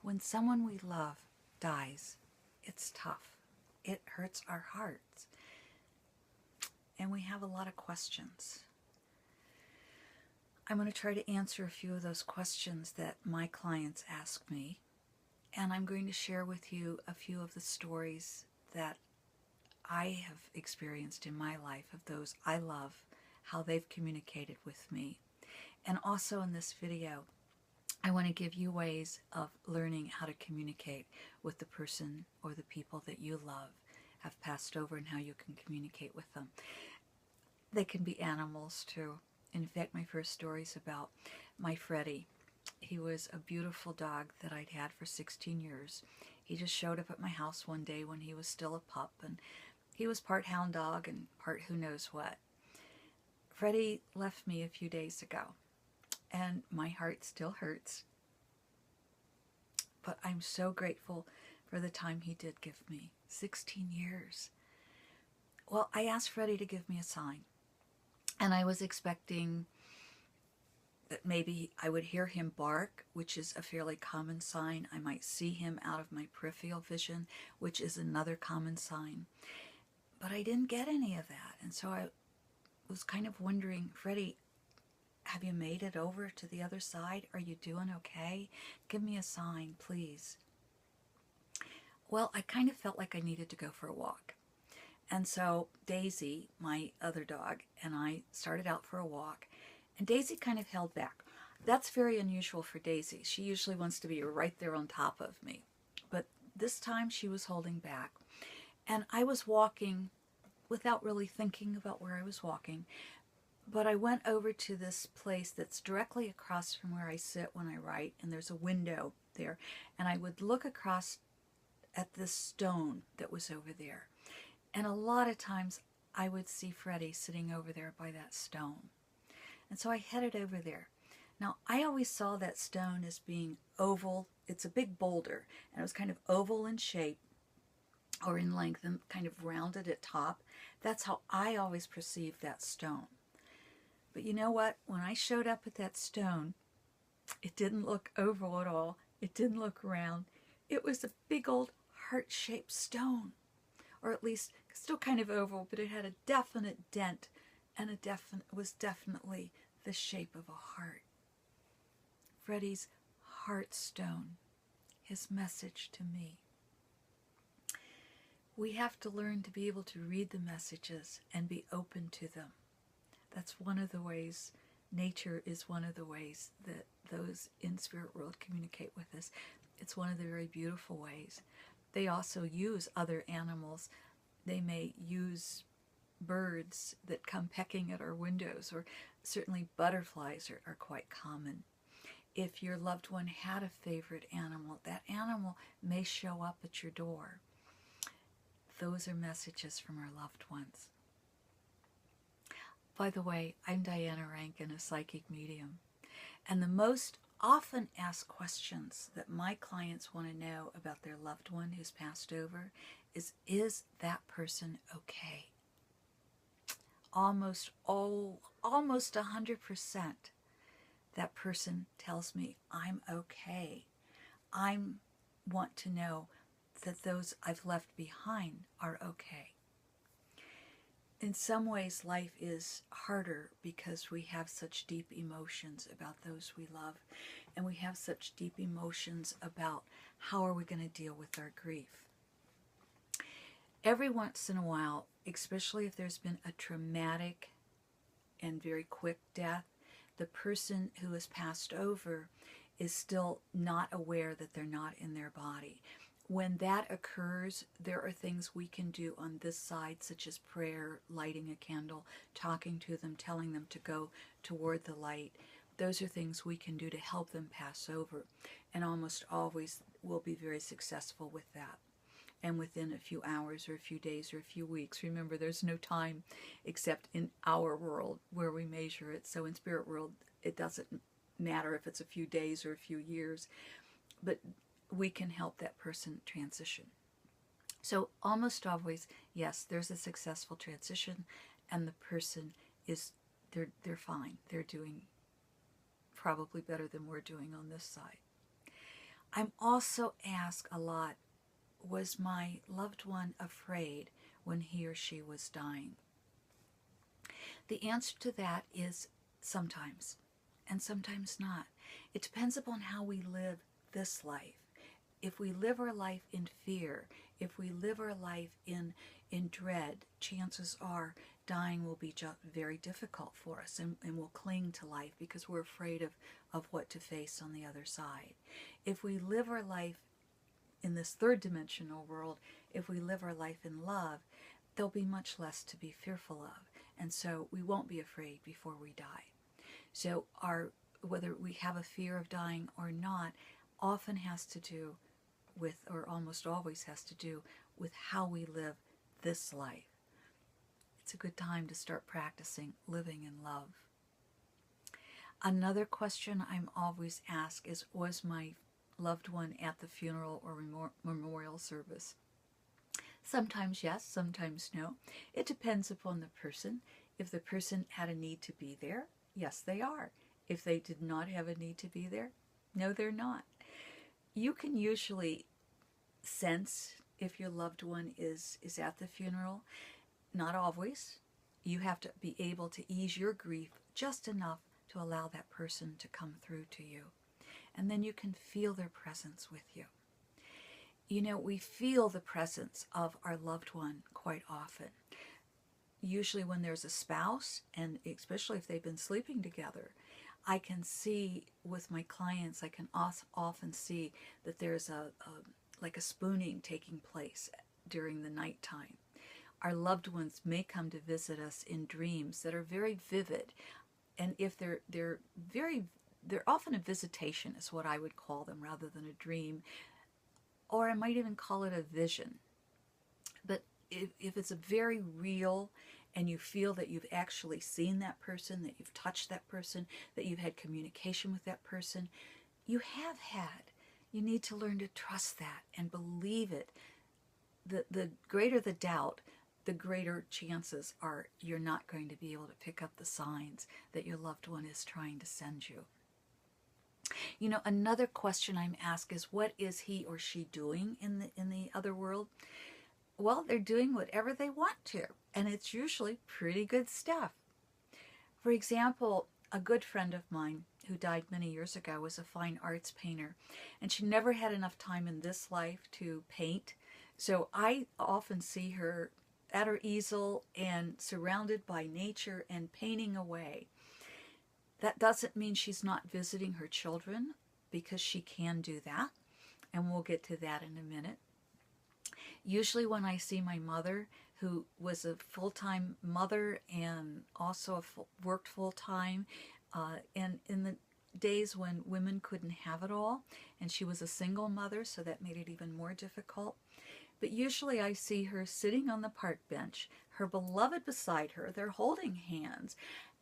When someone we love dies, it's tough. It hurts our hearts. And we have a lot of questions. I'm going to try to answer a few of those questions that my clients ask me. And I'm going to share with you a few of the stories that I have experienced in my life of those I love, how they've communicated with me. And also in this video, I want to give you ways of learning how to communicate with the person or the people that you love have passed over and how you can communicate with them. They can be animals too. In fact, my first story is about my Freddie. He was a beautiful dog that I'd had for 16 years. He just showed up at my house one day when he was still a pup, and he was part hound dog and part who knows what. Freddie left me a few days ago, and my heart still hurts. But I'm so grateful for the time he did give me. 16 years. Well, I asked Freddie to give me a sign, and I was expecting that maybe I would hear him bark, which is a fairly common sign. I might see him out of my peripheral vision, which is another common sign. But I didn't get any of that. And so I was kind of wondering, Freddie, have you made it over to the other side? Are you doing okay? Give me a sign, please. Well, I kind of felt like I needed to go for a walk. And so Daisy, my other dog, and I started out for a walk. And Daisy kind of held back. That's very unusual for Daisy. She usually wants to be right there on top of me. But this time she was holding back. And I was walking without really thinking about where I was walking. But I went over to this place that's directly across from where I sit when I write. And there's a window there. And I would look across at this stone that was over there. And a lot of times I would see Freddie sitting over there by that stone. And so I headed over there. Now, I always saw that stone as being oval. It's a big boulder, and it was kind of oval in shape or in length and kind of rounded at top. That's how I always perceived that stone. But you know what? When I showed up at that stone, it didn't look oval at all. It didn't look round. It was a big old heart-shaped stone, or at least still kind of oval, but it had a definite dent. And it was definitely the shape of a heart. Freddie's heart stone, his message to me. We have to learn to be able to read the messages and be open to them. That's one of the ways, nature is one of the ways that those in spirit world communicate with us. It's one of the very beautiful ways. They also use other animals. They may use birds that come pecking at our windows, or certainly butterflies are quite common. If your loved one had a favorite animal, that animal may show up at your door. Those are messages from our loved ones. By the way, I'm Diana Rankin, a psychic medium, and the most often asked questions that my clients want to know about their loved one who's passed over is that person okay? Almost 100%, that person tells me, I'm okay. I want to know that those I've left behind are okay. In some ways, life is harder because we have such deep emotions about those we love, and we have such deep emotions about how are we going to deal with our grief. Every once in a while, especially if there's been a traumatic and very quick death, the person who has passed over is still not aware that they're not in their body. When that occurs, there are things we can do on this side, such as prayer, lighting a candle, talking to them, telling them to go toward the light. Those are things we can do to help them pass over, and almost always we'll be very successful with that. And within a few hours or a few days or a few weeks. Remember, there's no time except in our world where we measure it. So in spirit world, it doesn't matter if it's a few days or a few years, but we can help that person transition. So almost always, yes, there's a successful transition, and the person is, they're fine. They're doing probably better than we're doing on this side. I'm also asked a lot, was my loved one afraid when he or she was dying? The answer to that is sometimes, and sometimes not. It depends upon how we live this life. If we live our life in fear, if we live our life in dread, chances are dying will be very difficult for us, and we'll cling to life because we're afraid of what to face on the other side. If we live our life in this third dimensional world, if we live our life in love, there'll be much less to be fearful of. And so we won't be afraid before we die. So whether we have a fear of dying or not often has to do with, or almost always has to do with, how we live this life. It's a good time to start practicing living in love. Another question I'm always asked is, was my loved one at the funeral or memorial service? Sometimes yes, sometimes no. It depends upon the person. If the person had a need to be there, yes, they are. If they did not have a need to be there, no, they're not. You can usually sense if your loved one is at the funeral. Not always. You have to be able to ease your grief just enough to allow that person to come through to you. And then you can feel their presence with you. You know, we feel the presence of our loved one quite often. Usually when there's a spouse, and especially if they've been sleeping together, I can see with my clients, I can often see that there's like a spooning taking place during the nighttime. Our loved ones may come to visit us in dreams that are very vivid, and if they're often a visitation is what I would call them, rather than a dream, or I might even call it a vision. But if it's a very real, and you feel that you've actually seen that person, that you've touched that person, that you've had communication with that person, you have had. You need to learn to trust that and believe it. The greater the doubt, the greater chances are you're not going to be able to pick up the signs that your loved one is trying to send you. You know, another question I'm asked is, what is he or she doing in the other world? Well, they're doing whatever they want to, and it's usually pretty good stuff. For example, a good friend of mine who died many years ago was a fine arts painter, and she never had enough time in this life to paint. So I often see her at her easel and surrounded by nature and painting away. That doesn't mean she's not visiting her children, because she can do that, and we'll get to that in a minute. Usually when I see my mother, who was a full-time mother and also worked full-time, and in the days when women couldn't have it all, and she was a single mother, so that made it even more difficult. But usually I see her sitting on the park bench, her beloved beside her, they're holding hands,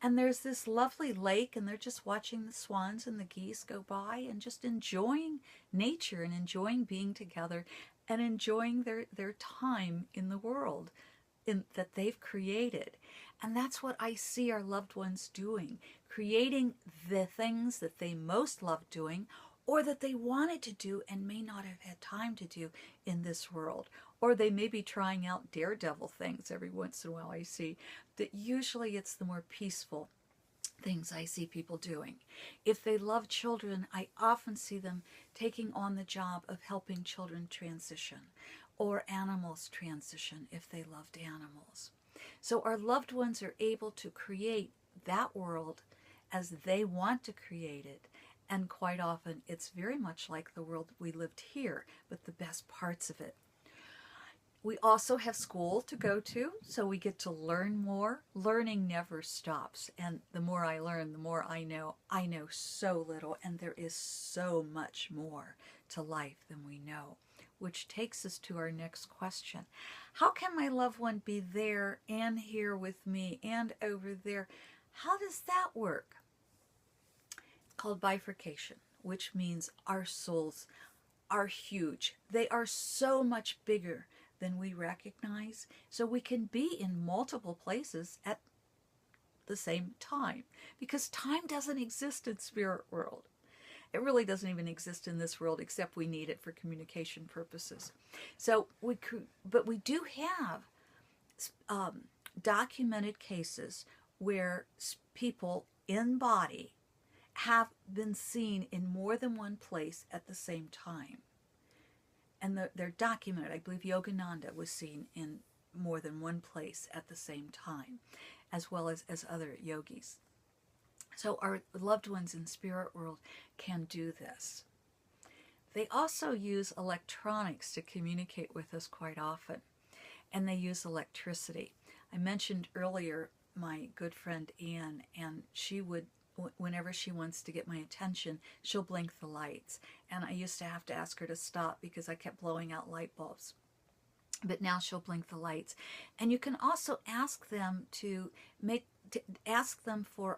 and there's this lovely lake, and they're just watching the swans and the geese go by and just enjoying nature and enjoying being together and enjoying their time in the world that they've created. And that's what I see our loved ones doing, creating the things that they most love doing, or that they wanted to do and may not have had time to do in this world. Or they may be trying out daredevil things every once in a while. I see that usually it's the more peaceful things I see people doing. If they love children, I often see them taking on the job of helping children transition, or animals transition if they loved animals. So our loved ones are able to create that world as they want to create it. And quite often it's very much like the world we lived here, but the best parts of it. We also have school to go to, so we get to learn more. Learning never stops, and the more I learn, the more I know. I know so little, and there is so much more to life than we know, which takes us to our next question. How can my loved one be there and here with me and over there? How does that work? It's called bifurcation, which means our souls are huge. They are so much bigger than we recognize, so we can be in multiple places at the same time, because time doesn't exist in spirit world. It really doesn't even exist in this world, except we need it for communication purposes. So but we do have documented cases where people in body have been seen in more than one place at the same time. And they're documented. I believe Yogananda was seen in more than one place at the same time, as well as other yogis. So our loved ones in spirit world can do this. They also use electronics to communicate with us quite often, and they use electricity. I mentioned earlier my good friend Anne, and she would, whenever she wants to get my attention, she'll blink the lights. And I used to have to ask her to stop because I kept blowing out light bulbs. But now she'll blink the lights. And you can also ask them ask them for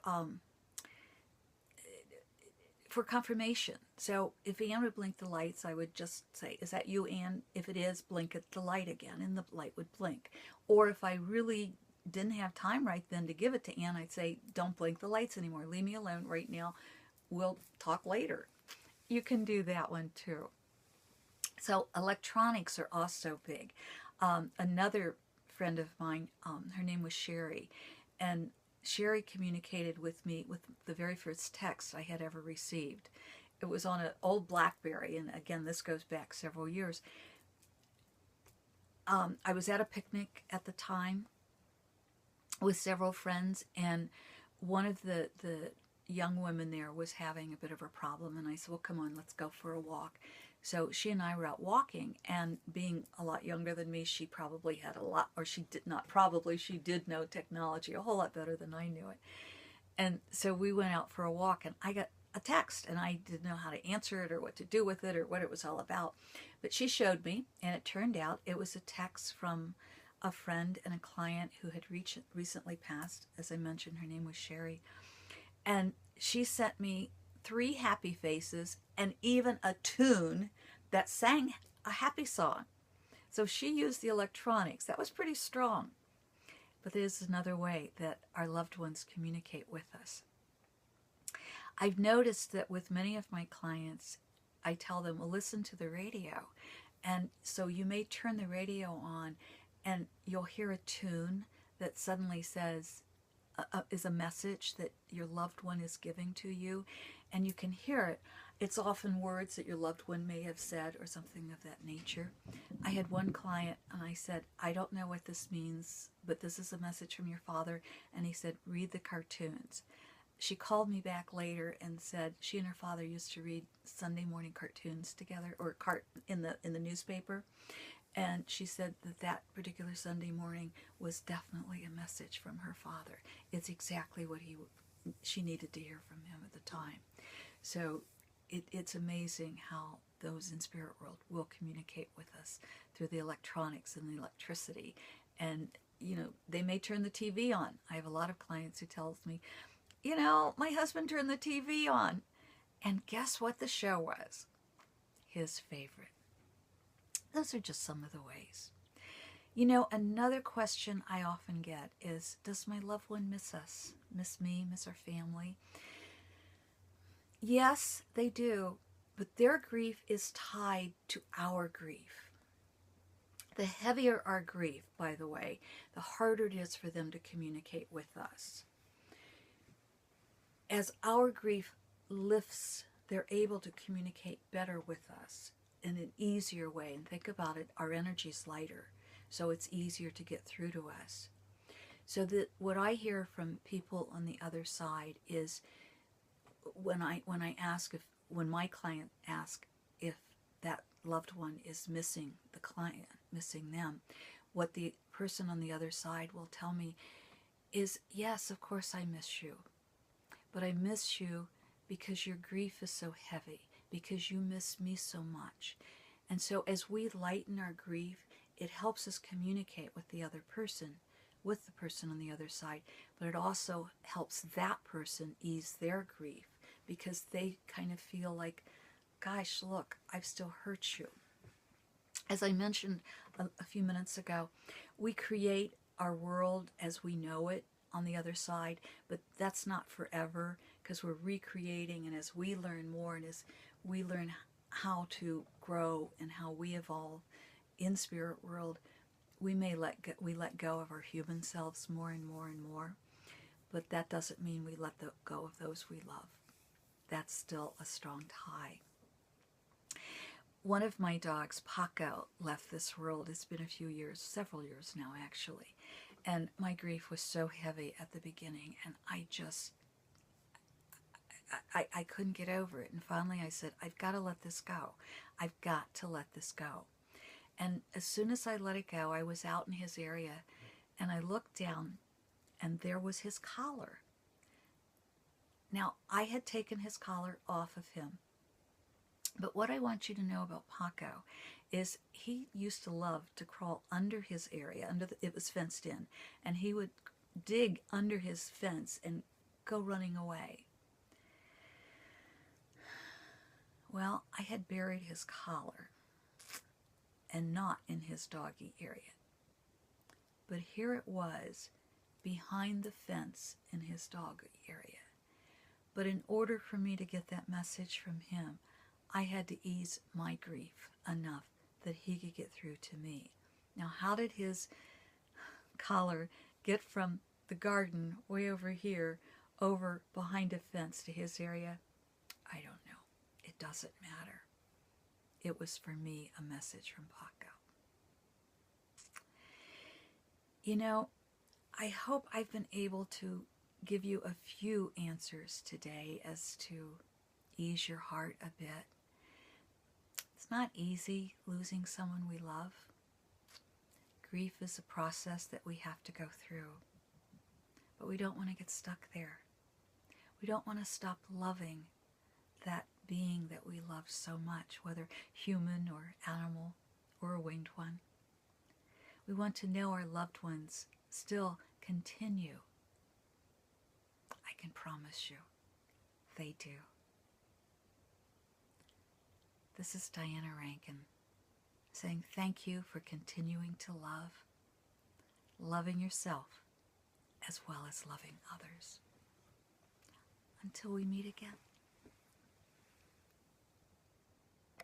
confirmation. So if Anne would blink the lights, I would just say, is that you, Anne? If it is, blink the light again, and the light would blink. Or if I really didn't have time right then to give it to Anne, I'd say, don't blink the lights anymore. Leave me alone right now. We'll talk later. You can do that one too. So electronics are also big. Another friend of mine, her name was Sherry, and Sherry communicated with me with the very first text I had ever received. It was on an old BlackBerry, and again, this goes back several years. I was at a picnic at the time with several friends, and one of the young women there was having a bit of a problem, and I said, well, come on, let's go for a walk. So she and I were out walking, and being a lot younger than me, she probably had a lot, or she did not probably, she did know technology a whole lot better than I knew it. And so we went out for a walk, and I got a text, and I didn't know how to answer it or what to do with it or what it was all about. But she showed me, and it turned out it was a text from a friend and a client who had recently passed. As I mentioned, her name was Sherry. And she sent me 3 happy faces and even a tune that sang a happy song. So she used the electronics. That was pretty strong. But there's another way that our loved ones communicate with us. I've noticed that with many of my clients, I tell them, well, listen to the radio. And so you may turn the radio on and you'll hear a tune that suddenly says, is a message that your loved one is giving to you, and you can hear it. It's often words that your loved one may have said or something of that nature. I had one client, and I said, I don't know what this means, but this is a message from your father. And he said, read the cartoons. She called me back later and said she and her father used to read Sunday morning cartoons together, or in the newspaper. And she said that particular Sunday morning was definitely a message from her father. It's exactly what she needed to hear from him at the time. So it's amazing how those in spirit world will communicate with us through the electronics and the electricity. And, they may turn the TV on. I have a lot of clients who tells me, my husband turned the TV on. And guess what the show was? His favorite. Those are just some of the ways. Another question I often get is, does my loved one miss us? Miss me? Miss our family? Yes, they do, but their grief is tied to our grief. The heavier our grief, by the way, the harder it is for them to communicate with us. As our grief lifts, they're able to communicate better with us in an easier way. And think about it, our energy's lighter, so it's easier to get through to us. So that what I hear from people on the other side is when my client asks if that loved one is missing the client, missing them, what the person on the other side will tell me is, yes, of course I miss you, but I miss you because your grief is so heavy, because you miss me so much. And so as we lighten our grief, it helps us communicate with the other person, with the person on the other side, but it also helps that person ease their grief, because they kind of feel like, gosh, look, I've still hurt you. As I mentioned a few minutes ago, we create our world as we know it on the other side, but that's not forever, because we're recreating, and as we learn more and as we learn how to grow and how we evolve in spirit world, we let go of our human selves more and more and more, but that doesn't mean we let go of those we love. That's still a strong tie. One of my dogs, Paco, left this world. It's been a few years, several years now actually, and my grief was so heavy at the beginning, and I couldn't get over it. And finally I said, I've got to let this go. I've got to let this go. And as soon as I let it go, I was out in his area, and I looked down, and there was his collar. Now, I had taken his collar off of him. But what I want you to know about Paco is he used to love to crawl under his area. It was fenced in. And he would dig under his fence and go running away. Well, I had buried his collar, and not in his doggy area. But here it was, behind the fence in his doggy area. But in order for me to get that message from him, I had to ease my grief enough that he could get through to me. Now, how did his collar get from the garden way over here, over behind a fence to his area? I don't know. It doesn't matter. It was for me a message from Paco. You know, I hope I've been able to give you a few answers today as to ease your heart a bit. It's not easy losing someone we love. Grief is a process that we have to go through. But we don't want to get stuck there. We don't want to stop loving that being that we love so much, whether human or animal or a winged one. We want to know our loved ones still continue. I can promise you, they do. This is Diana Rankin saying thank you for continuing to love, loving yourself as well as loving others. Until we meet again.